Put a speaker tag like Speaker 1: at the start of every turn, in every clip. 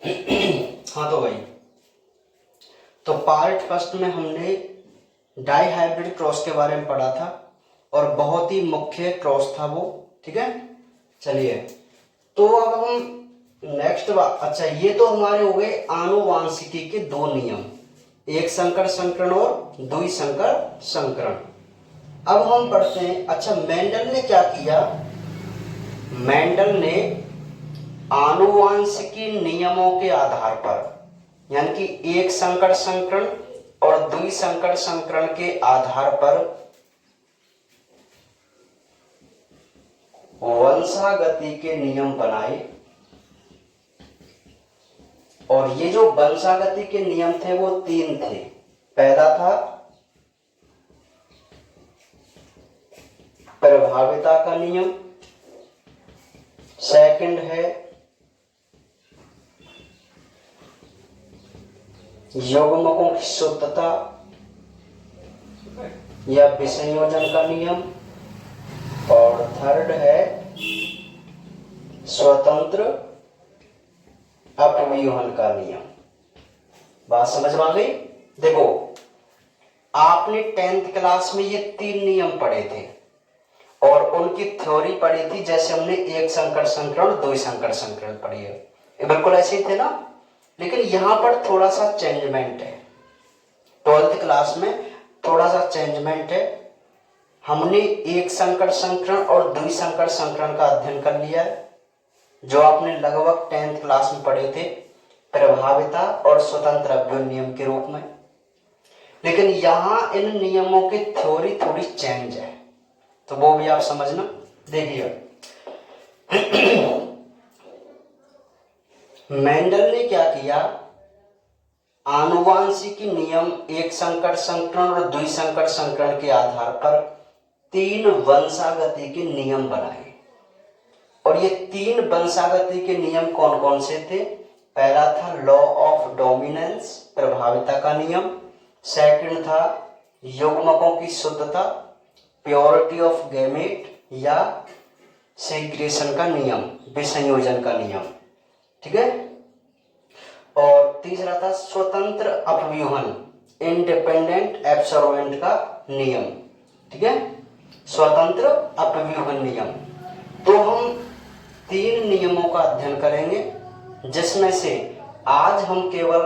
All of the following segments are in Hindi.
Speaker 1: हाँ तो भाई, तो पार्ट फर्स्ट में हमने डाई हाइब्रिड क्रॉस के बारे में पढ़ा था और बहुत ही मुख्य क्रॉस था वो। ठीक है, चलिए तो अब हम नेक्स्ट बात। अच्छा, ये तो हमारे हो गए आनुवांशिकी के दो नियम, एक संकर संकरण और द्वि संकर संकरण। अब हम पढ़ते हैं। अच्छा, मेंडल ने क्या किया? मेंडल ने आनुवांशिकी नियमों के आधार पर, यानी कि एक संकर संकरण और द्वि संकर संकरण के आधार पर वंशागति के नियम बनाए। और ये जो वंशागति के नियम थे वो तीन थे। पहला था प्रभाविता का नियम, सेकंड है युग्मकों की शुद्धता या विसंयोजन का नियम, और थर्ड है स्वतंत्र अपव्यूहन का नियम। बात समझ में आ गई? देखो, आपने 10th क्लास में ये तीन नियम पढ़े थे और उनकी थ्योरी पढ़ी थी, जैसे हमने एक संकर संकरण द्वि संकर संकरण पढ़ी है, ये बिल्कुल ऐसे ही थे ना। लेकिन यहां पर थोड़ा सा चेंजमेंट है। 12th क्लास में थोड़ा सा चेंजमेंट है। हमने एक संकर संकरण और द्वि संकर संकरण का अध्ययन कर लिया है, जो आपने लगभग 10th क्लास में पढ़े थे, प्रभाविता और स्वतंत्र अपव्यूहन नियम के रूप में। लेकिन यहां इन नियमों की थ्योरी थोड़ी चेंज है, तो वो भी आप समझना। देखिए, मेंडल ने क्या किया? आनुवांशिकी नियम एक संकर संकरण और द्वि संकर संकरण के आधार पर तीन वंशागति के नियम बनाए। और ये तीन वंशागति के नियम कौन कौन से थे? पहला था लॉ ऑफ डोमिनेंस, प्रभाविता का नियम। सेकंड था युग्मकों की शुद्धता, प्योरिटी ऑफ गैमेट या सेग्रेशन का नियम, विसंयोजन का नियम। ठीक है। और तीसरा था स्वतंत्र अपव्यूहन, इंडिपेंडेंट एब्सॉर्बेंट का नियम। ठीक है, स्वतंत्र अपव्यूहन नियम। तो हम तीन नियमों का अध्ययन करेंगे, जिसमें से आज हम केवल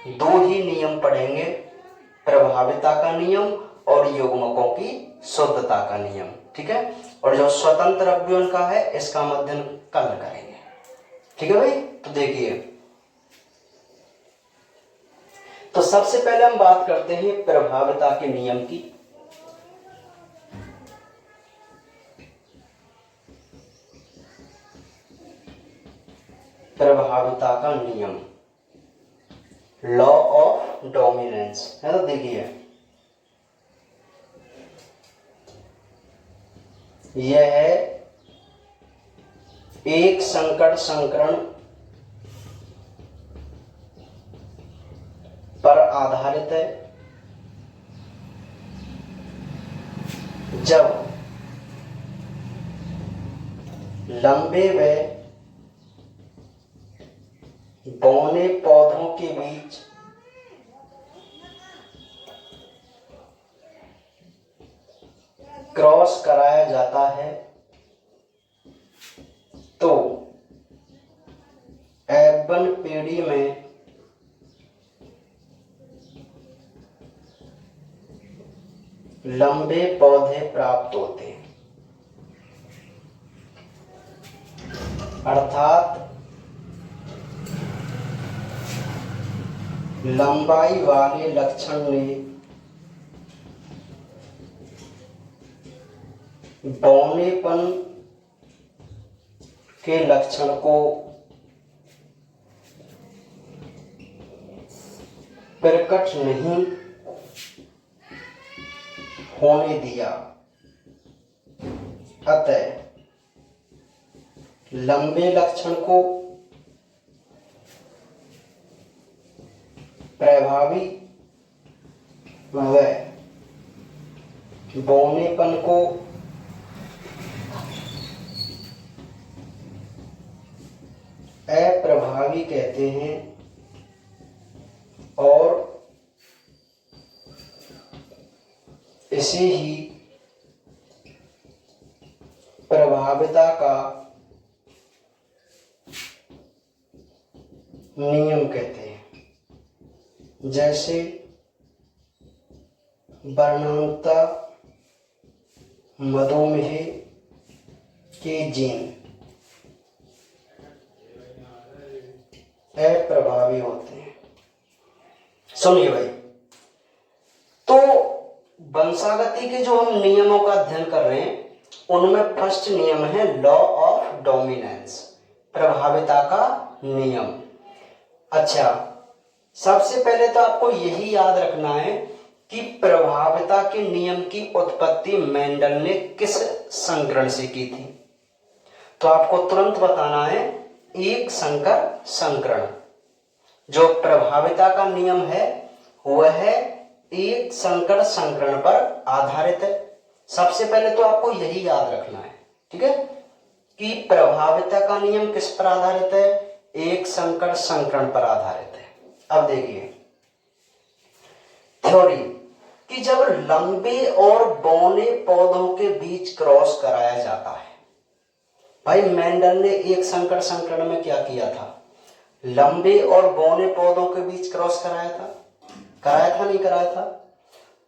Speaker 1: दो ही नियम पढ़ेंगे, प्रभाविता का नियम और युग्मकों की शुद्धता का नियम। ठीक है, और जो स्वतंत्र अपव्यूहन का है, इसका हम अध्ययन कल करेंगे। ठीक है भाई। तो देखिए, तो सबसे पहले हम बात करते हैं प्रभाविता के नियम की। प्रभाविता का नियम, लॉ ऑफ डोमिनेंस है। तो देखिए, यह है एक संकर संकरण पर आधारित है। जब लंबे व बौने पौधों के बीच क्रॉस कराया जाता है, तो एबन पीढ़ी में लंबे पौधे प्राप्त होते हैं। अर्थात लंबाई वाले लक्षण ने बौनेपन के लक्षण को प्रकट नहीं होने दिया। अतः लंबे लक्षण को प्रभावी व बौनेपन को अप्रभावी कहते हैं। और इसे ही प्रभाविता का नियम कहते हैं। जैसे वर्णांता मधुमेह के जीन अप्रभावी होते हैं। सुनिए भाई, तो वंशागति के जो हम नियमों का अध्ययन कर रहे हैं उनमें फर्स्ट नियम है लॉ ऑफ डोमिनेंस, प्रभाविता का नियम। अच्छा, सबसे पहले तो आपको यही याद रखना है कि प्रभाविता के नियम की उत्पत्ति मेंडल ने किस संकरण से की थी। तो आपको तुरंत बताना है एक संकर संकरण। जो प्रभाविता का नियम है वह है एक संकर संकरण पर आधारित है। सबसे पहले तो आपको यही याद रखना है, ठीक है, कि प्रभाविता का नियम किस पर आधारित है, एक संकर संकरण पर आधारित है। अब देखिए थ्योरी कि जब लंबे और बौने पौधों के बीच क्रॉस कराया जाता है, भाई मेंडल ने एक संकर संकरण में क्या किया था, लंबे और बौने पौधों के बीच क्रॉस कराया था नहीं कराया था।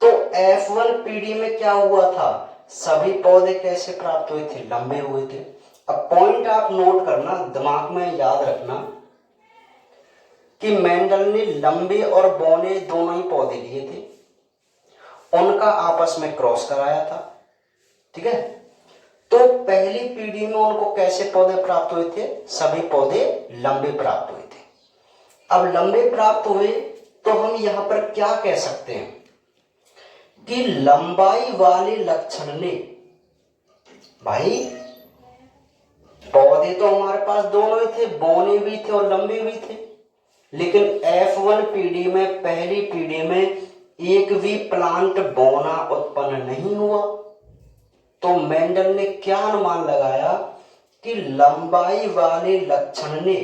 Speaker 1: तो F1 पीढ़ी में क्या हुआ था, सभी पौधे कैसे प्राप्त हुए थे, लंबे हुए थे। अब पॉइंट आप नोट करना, दिमाग में याद रखना कि मेंडल ने लंबे और बौने दोनों ही पौधे लिए थे, उनका आपस में क्रॉस कराया था, ठीक है। तो पहली पीढ़ी में उनको कैसे पौधे प्राप्त हुए थे, सभी पौधे लंबे प्राप्त हुए थे। अब लंबे प्राप्त हुए तो हम यहां पर क्या कह सकते हैं कि लंबाई वाले लक्षण ने, भाई पौधे तो हमारे पास दोनों ही थे, बौने भी थे और लंबे भी थे, लेकिन F1 पीढ़ी में, पहली पीढ़ी में एक भी प्लांट बौना उत्पन्न नहीं हुआ। तो मेंडल ने क्या अनुमान लगाया कि लंबाई वाले लक्षण ने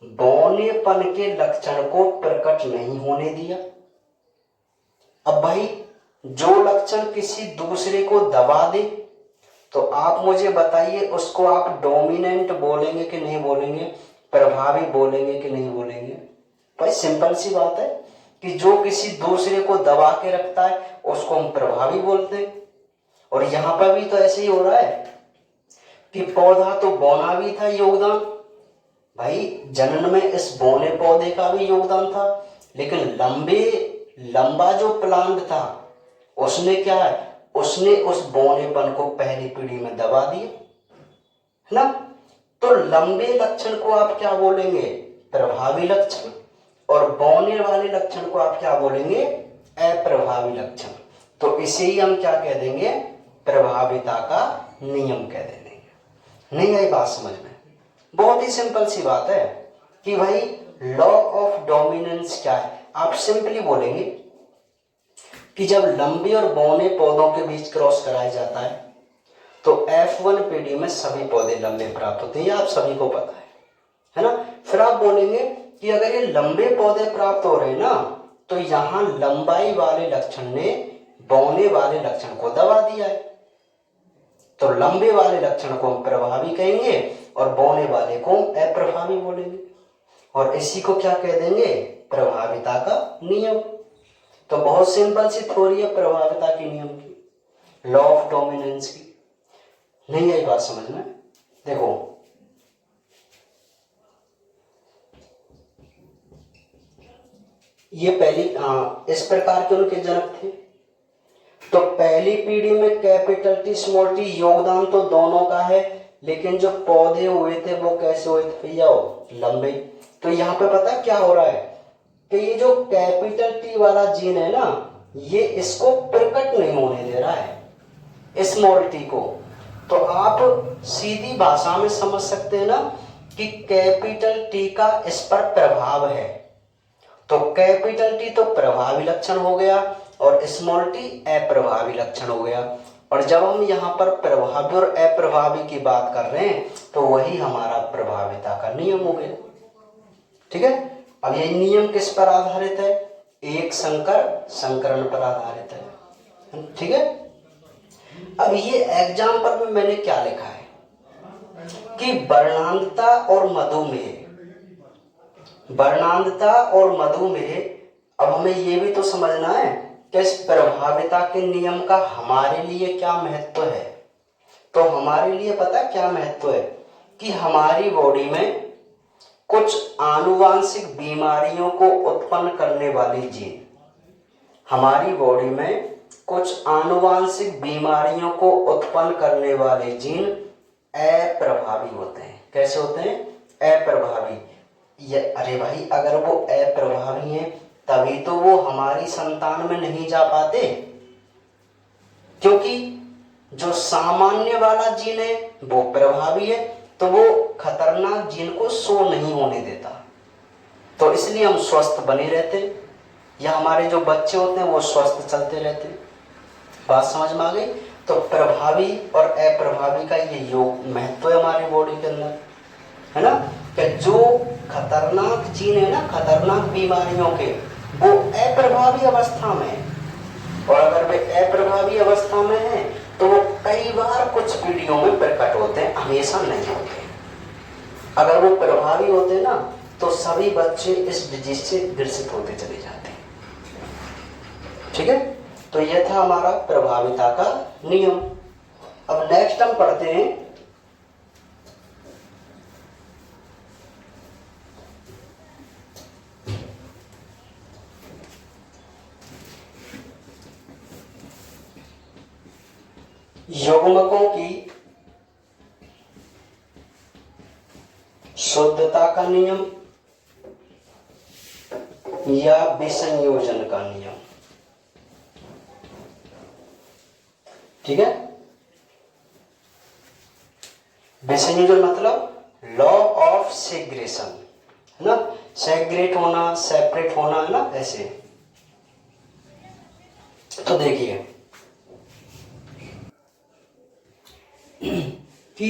Speaker 1: बौनेपन के लक्षण को प्रकट नहीं होने दिया। अब भाई जो लक्षण किसी दूसरे को दबा दे तो आप मुझे बताइए उसको आप डोमिनेंट बोलेंगे कि नहीं बोलेंगे, प्रभावी बोलेंगे कि नहीं बोलेंगे। भाई सिंपल सी बात है कि जो किसी दूसरे को दबा के रखता है उसको हम प्रभावी बोलते हैं। और यहां पर भी तो ऐसे ही हो रहा है कि पौधा तो बौना भी था, योगदान भाई जनन में इस बौने पौधे का भी योगदान था, लेकिन लंबा जो प्लांट था उसने क्या है, उसने उस बौनेपन को पहली पीढ़ी में दबा दिया, है ना। तो लंबे लक्षण को आप क्या बोलेंगे, प्रभावी लक्षण, और बौने वाले लक्षण को आप क्या बोलेंगे, अप्रभावी लक्षण। तो इसे ही हम क्या कह देंगे, प्रभाविता का नियम कह देंगे। नहीं आई बात समझ में? बहुत ही सिंपल सी बात है कि भाई लॉ ऑफ डोमिनेंस क्या है। आप सिंपली बोलेंगे कि जब लंबे और बौने पौधों के बीच क्रॉस कराया जाता है तो F1 पीढ़ी में सभी पौधे लंबे प्राप्त होते हैं, ये आप सभी को पता है ना। फिर आप बोलेंगे कि अगर ये लंबे पौधे प्राप्त हो रहे हैं ना तो यहां लंबाई वाले लक्षण ने बौने वाले लक्षण को दबा दिया है, तो लंबे वाले लक्षण को हम प्रभावी कहेंगे और बौने वाले को हम अप्रभावी बोलेंगे, और इसी को क्या कह देंगे, प्रभाविता का नियम। तो बहुत सिंपल सी थ्योरी है प्रभाविता के नियम की, लॉ ऑफ डोमिनेंस की। नहीं आई बात समझ में? देखो ये पहली इस प्रकार के उनके जनक थे। तो पहली पीढ़ी में कैपिटल टी स्मॉल टी योगदान तो दोनों का है, लेकिन जो पौधे हुए थे वो कैसे हुए थे भैया, लंबे। तो यहाँ पे पता क्या हो रहा है कि ये जो कैपिटल टी वाला जीन है ना, ये इसको प्रकट नहीं होने दे रहा है स्मॉल टी को। तो आप सीधी भाषा में समझ सकते हैं ना कि कैपिटल टी का इस पर प्रभाव है। तो कैपिटल टी तो प्रभावी लक्षण हो गया और स्मॉल टी अप्रभावी लक्षण हो गया। और जब हम यहाँ पर प्रभावी और अप्रभावी की बात कर रहे हैं तो वही हमारा प्रभाविता का नियम हो गया, ठीक है। अब ये नियम किस पर आधारित है? एक संकर संकरण पर आधारित है। ठीक है। अब ये एग्जाम्पल में मैंने क्या लिखा है कि वर्णांतता और मधुमेह, वर्णांतता और मधुमेह। अब हमें ये भी तो समझना है कि इस प्रभाविता के नियम का हमारे लिए क्या महत्व है। तो हमारे लिए पता क्या महत्व है कि हमारी बॉडी में कुछ आनुवांशिक बीमारियों को उत्पन्न करने वाली जीन, हमारी बॉडी में कुछ आनुवांशिक बीमारियों को उत्पन्न करने वाले जीन अप्रभावी होते हैं। कैसे होते हैं? अप्रभावी। ये अरे भाई, अगर वो अप्रभावी हैं तभी तो वो हमारी संतान में नहीं जा पाते, क्योंकि जो सामान्य वाला जीन है वो प्रभावी है, तो वो खतरनाक जीन को शो नहीं होने देता, तो इसलिए हम स्वस्थ बने रहते हैं, या हमारे जो बच्चे होते हैं वो स्वस्थ चलते रहते हैं। बात समझ में आ गई? तो प्रभावी और अप्रभावी का ये योग महत्व है हमारी बॉडी के अंदर, है ना। कि जो खतरनाक जीन है ना, खतरनाक बीमारियों के, वो अप्रभावी अवस्था में है, और अगर वे अप्रभावी अवस्था में है तो वो कई बार कुछ पीढ़ियों में प्रकट होते हैं, हमेशा नहीं होते। अगर वो प्रभावी होते ना तो सभी बच्चे इस डिजीज से ग्रसित होते चले जाते हैं। ठीक है। तो यह था हमारा प्रभाविता का नियम। अब नेक्स्ट हम पढ़ते हैं युग्मकों की शुद्धता का नियम या विसंयोजन का नियम। ठीक है। विसंयोजन मतलब लॉ ऑफ सेग्रेशन, है ना। सेग्रेट होना, सेपरेट होना, है ना, ऐसे। तो देखिए कि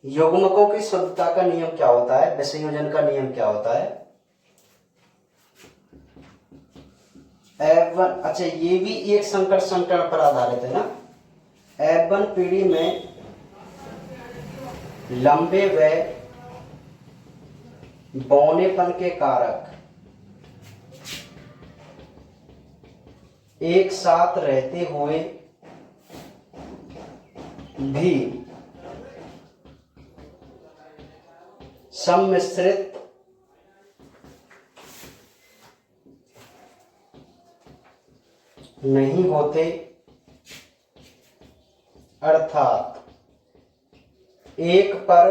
Speaker 1: युग्मकों की शुद्धता का नियम क्या होता है, विसंयोजन का नियम क्या होता है। F1, अच्छा ये भी एक संकर संकरण पर आधारित है ना। F1 पीढ़ी में लंबे व बौनेपन के कारक एक साथ रहते हुए भी सम्मिश्रित नहीं होते, अर्थात एक पर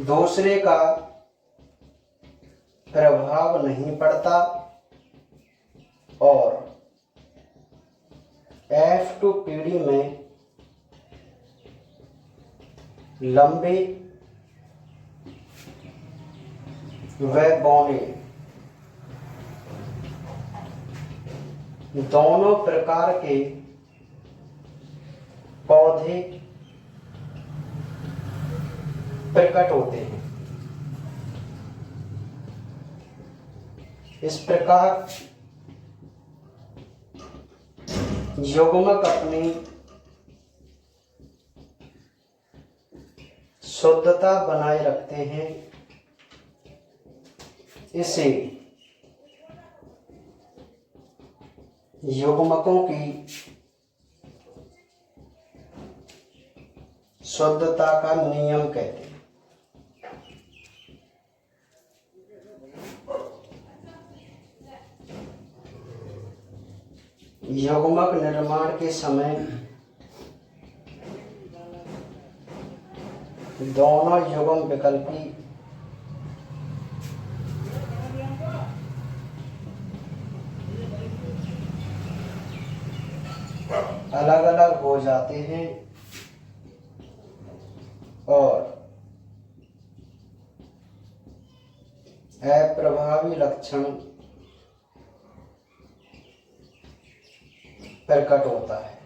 Speaker 1: दूसरे का प्रभाव नहीं पड़ता, और F2 पीढ़ी में लंबे व बौने दोनों प्रकार के पौधे प्रकट होते हैं। इस प्रकार युग्मक अपनी शुद्धता बनाए रखते हैं। इसे युग्मकों की शुद्धता का नियम कहते हैं। युग्मक निर्माण के समय दोनों युग्म विकल्पी अलग अलग हो जाते हैं और अप्रभावी लक्षण प्रकट होता है।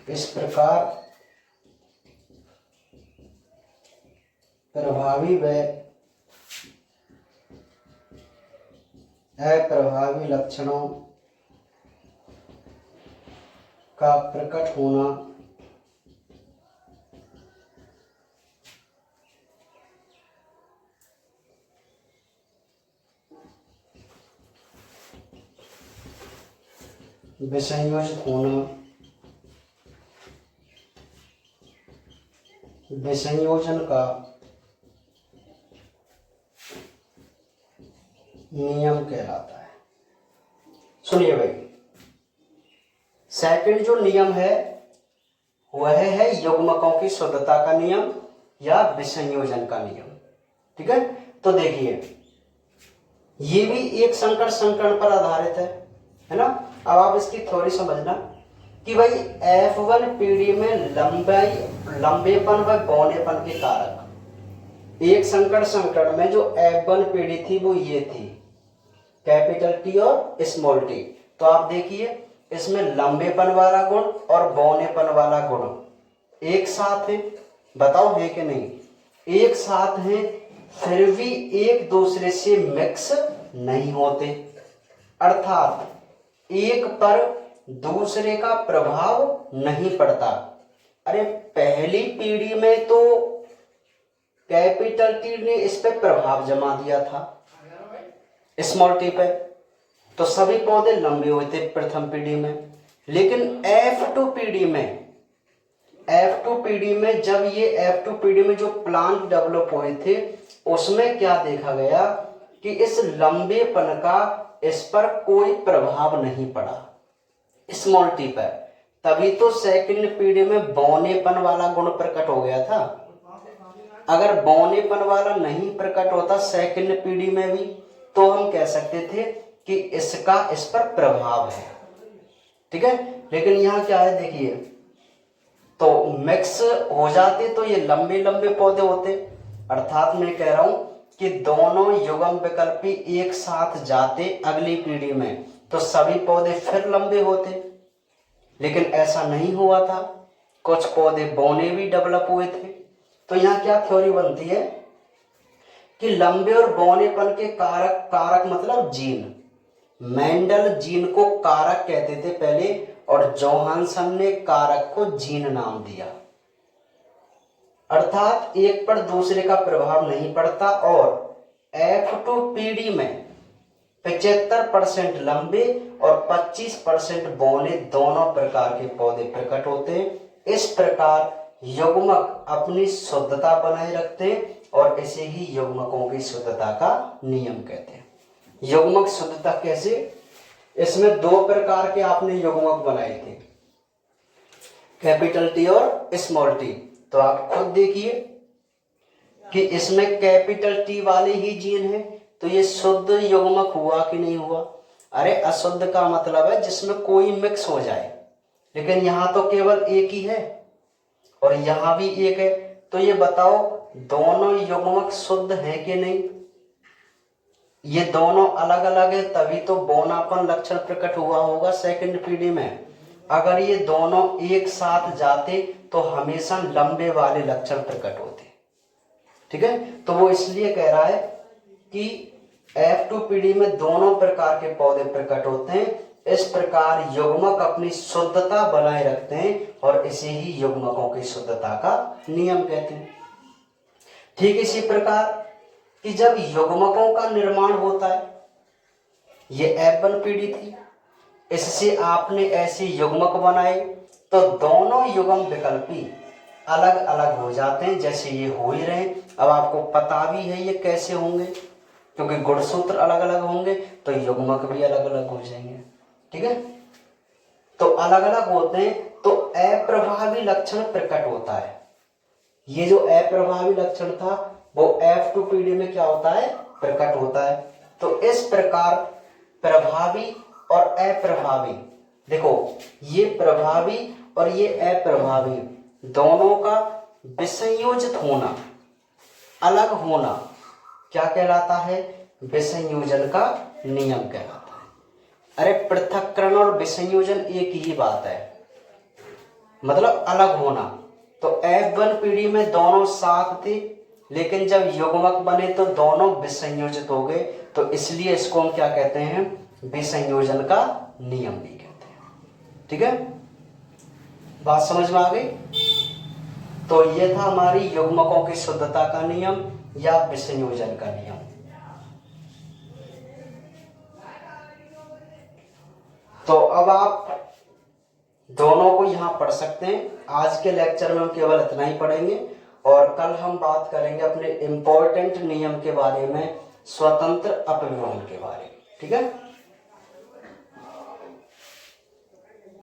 Speaker 1: इस प्रकार प्रभावी व अप्रभावी लक्षणों का प्रकट होना विसंयोजित होना विसंयोजन का नियम कहलाता है। सुनिए भाई, सेकंड जो नियम है वह है युग्मकों की शुद्धता का नियम या विसंयोजन का नियम। ठीक है, तो देखिए ये भी एक संकर संकरण पर आधारित है ना। अब आप इसकी थ्योरी समझना कि भाई F1 पीढ़ी में लंबेपन व बौनेपन के कारक, एक संकर संकरण में जो F1 पीढ़ी थी वो ये थी, कैपिटल टी और स्मॉल टी। तो आप देखिए इसमें लंबेपन वाला गुण और बौनेपन वाला गुण एक साथ है, बताओ है कि नहीं? एक साथ है, फिर भी एक दूसरे से मिक्स नहीं होते, अर्थात एक पर दूसरे का प्रभाव नहीं पड़ता। अरे पहली पीढ़ी में तो कैपिटल टी ने इस पे प्रभाव जमा दिया था स्मॉल टी पे, तो सभी पौधे लंबे हुए थे प्रथम पीढ़ी में। लेकिन F2 पीढ़ी में जब ये F2 पीढ़ी में जो प्लांट डेवलप हुए थे उसमें क्या देखा गया कि इस लंबेपन का इस पर कोई प्रभाव नहीं पड़ा स्मॉल टी पर। तभी तो सेकंड पीढ़ी में बौनेपन वाला गुण प्रकट हो गया था। अगर बौनेपन वाला नहीं प्रकट होता सेकंड पीढ़ी में भी तो हम कह सकते थे कि इसका इस पर प्रभाव है। ठीक है, लेकिन यहाँ क्या है देखिए, तो मिक्स हो जाते तो ये लंबे लंबे पौधे होते, अर्थात मैं कह रहा हूं कि दोनों युग्म विकल्पी एक साथ जाते अगली पीढ़ी में तो सभी पौधे फिर लंबे होते, लेकिन ऐसा नहीं हुआ था, कुछ पौधे बौने भी डेवलप हुए थे। तो यहाँ क्या थ्योरी बनती है कि लंबे और बौनेपन के कारक मतलब जीन, मेंडल जीन को कारक कहते थे पहले और जोहानसन ने कारक को जीन नाम दिया, अर्थात एक पर दूसरे का प्रभाव नहीं पड़ता। और F2 पीढ़ी में 75% लंबे और 25% बौने दोनों प्रकार के पौधे प्रकट होते हैं। इस प्रकार युग्मक अपनी शुद्धता बनाए रखते हैं और इसे ही युग्मकों की शुद्धता का नियम कहते हैं। युग्मक शुद्धता कैसे? इसमें दो प्रकार के आपने युग्मक बनाए थे, कैपिटल टी और स्मॉल टी। तो आप खुद देखिए कि इसमें कैपिटल टी वाले ही जीन है, तो ये शुद्ध युग्मक हुआ कि नहीं हुआ? अरे अशुद्ध का मतलब है जिसमें कोई मिक्स हो जाए, लेकिन यहाँ तो केवल एक ही है और यहाँ भी एक है। तो ये बताओ दोनों युग्मक शुद्ध है कि नहीं? ये दोनों अलग अलग है तभी तो बौनापन लक्षण प्रकट हुआ होगा सेकंड पीढ़ी में। अगर ये दोनों एक साथ जाते तो हमेशा लंबे वाले लक्षण प्रकट होते। ठीक है, तो वो इसलिए कह रहा है कि F2 पीढ़ी में दोनों प्रकार के पौधे प्रकट होते हैं। इस प्रकार युग्मक अपनी शुद्धता बनाए रखते हैं और इसे ही युग्मकों की शुद्धता का नियम कहते हैं। ठीक इसी प्रकार कि जब युग्मकों का निर्माण होता है, ये F1 पीढ़ी थी, इससे आपने ऐसे युग्मक बनाए तो दोनों युग्म विकल्पी अलग अलग हो जाते हैं, जैसे ये हो ही रहे। अब आपको पता भी है ये कैसे होंगे, क्योंकि गुणसूत्र अलग अलग होंगे तो युग्मक भी अलग अलग हो जाएंगे। ठीक है, तो अलग अलग होते हैं तो अप्रभावी लक्षण प्रकट होता है। ये जो अप्रभावी लक्षण था वो F2 पीढ़ी में क्या होता है? प्रकट होता है। तो इस प्रकार प्रभावी और अप्रभावी, देखो ये प्रभावी और ये अप्रभावी दोनों का विसंयोजित होना, अलग होना क्या कहलाता है? विसंयोजन का नियम कहलाता है। अरे पृथक्करण और विसंयोजन एक ही बात है, मतलब अलग होना। तो F1 पीढ़ी में दोनों साथ थे, लेकिन जब युग्मक बने तो दोनों विसंयोजित हो गए, तो इसलिए इसको हम क्या कहते हैं, विसंयोजन का नियम भी कहते हैं। ठीक है, बात समझ में आ गई। तो ये था हमारी युग्मकों की शुद्धता का नियम या विसंयोजन का नियम। तो अब आप दोनों को यहां पढ़ सकते हैं। आज के लेक्चर में हम केवल इतना ही पढ़ेंगे और कल हम बात करेंगे अपने इंपॉर्टेंट नियम के बारे में, स्वतंत्र अपव्यवहार के बारे में। ठीक है।